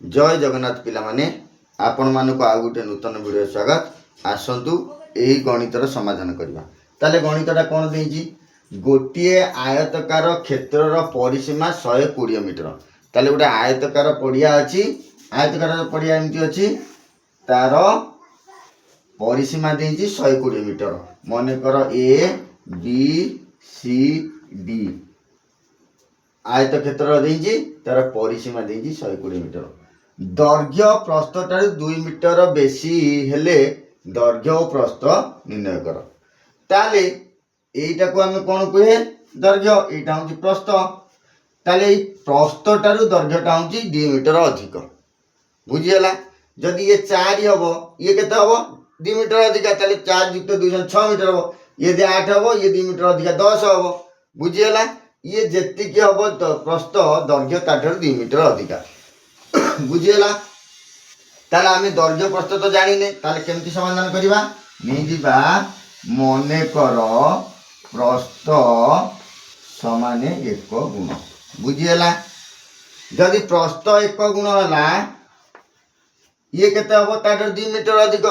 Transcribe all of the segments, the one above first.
जय जगन्नाथ पिला माने आपण मानक आ गोटे नूतन वीडियो स्वागत। आसतु यही गणितर समाधान करवा। ताले गणितटा कौन देजी गोटे आयतकार क्षेत्रर परिसीमा 120 मीटर। ताले गोटे आयतकार पड़िया अच्छी आयतकार पड़िया एमती अच्छी तार परिसीमा देजी 120 मीटर। मनकर ए बी सी डी आयत क्षेत्र देजी तार परिसीमा देजी 120 मीटर। दैर्घ्य प्रस्थ ठारू 2 मीटर बेसी हेले दैर्घ्य और प्रस्थ निर्णय कर। ताले एटा को आम कौन कहे दैर्घ्य, एटा हूँ प्रस्थ। ताले प्रस्थ ठारू दैर्घ्यटा हूँ 2 मीटर अधिक। बुझीगला। जदि ये 4 हम ये केते हम 2 मीटर अधिका, ताले 4 युक्त 2 6 मीटर हम। ये 8 हम ये 2 मीटर अधिका 10 हम। बुझीगला। ये जेतिकी हम प्रस्थ दैर्घ्य ताठारू 2 मीटर अधिका। बुझीगला। ताले आमे दैर्घ्य प्रस्थ तो जानिने, ताले केमती समाधान करिबा नै दिबा मने कर प्रस्थ समाने 1 गुण। बुझीगला। जदि प्रस्थ 1 गुण होला ये केते हबो ताठारू 2 मीटर अधिक,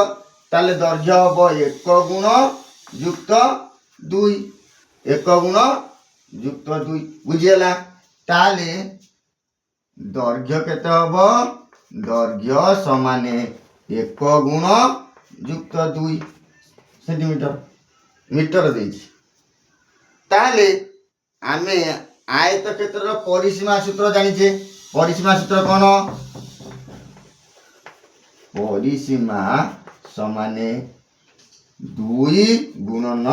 ताले दैर्घ्य हबो 1 गुण युक्त 2। 1 गुण युक्त 2। बुझीगला। ताले दैर्घ्य केते हबो दैर्घ्य समाने 1 गुण युक्त 2 सेंटीमीटर मीटर देछि। ताले आमे आयत क्षेत्रर परिसीमा सूत्र जानिछे। परिसीमा सूत्र कोन? परिसीमा समाने 2 गुणन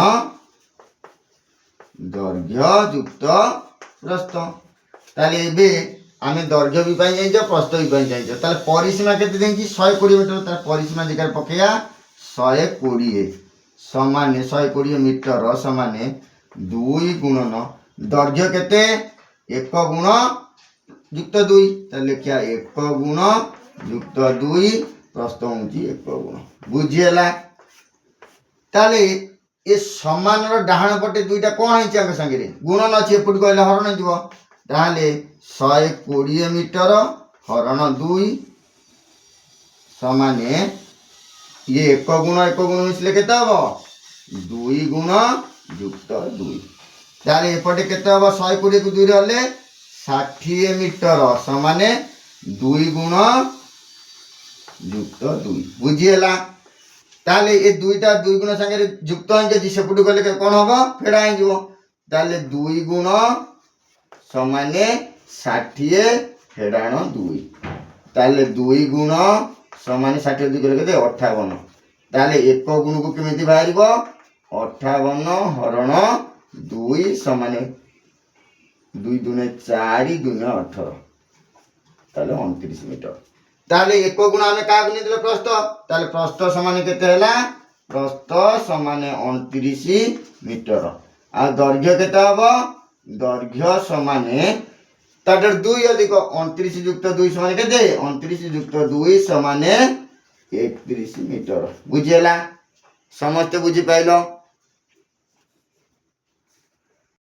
दैर्घ्य युक्त प्रस्थ। ताले एबे आमे दैर्घ्य भी पाई जाइछ प्रस्थ भी पाई जाइछ। ताले परिसीमा केते देछि 120 मीटर। ताले परिसीमा जगह पकेया 120 समाने 120 मीटर समाने 2 गुणन दैर्घ्य केते 1 गुण युक्त 2। ताले लिखिया 1 गुण युक्त 2 प्रस्थ होउची 1 गुण। बुझीला। ताले ए समान रो डाहाण पटे दुईटा कोन आइछ आके संगे गुणन अछि एपुट कहले हरण जिवो। ताले 120 मीटर हरण 2 समाने ये 1 गुण मिसले केते हबो 2 गुण युक्त 2। ताले एपटे केते हबो 120 को 2 रे हले 60 मीटर समाने 2 गुण युक्त 2। बुझीला। ताले ए दुईटा 2 गुण संगे युक्त होई जे सेपुट कहले कोन हबो फेडा आइ जिवो। ताले 2 गुण समाने 60 फेडाण 2। ताले 2 गुण समाने 60 2 केते 58। ताले 1 गुण को केमिति बाहरिबो 58 हरण 2 समाने 2 दुने 4 दुने 18 ताले 29 मीटर। ताले 1 गुण आमे का गुने दिले प्रस्थ। ताले प्रस्थ समाने केते हैला प्रस्थ समाने 29 मीटर। आ दैर्घ्य केते हबो दैर्घ्य समाने ताटर 2 अधिक 29 युक्त 2 समाने केते 29 युक्त 2 समाने 31 मीटर। बुझीला। समस्त बुझी पाइलो।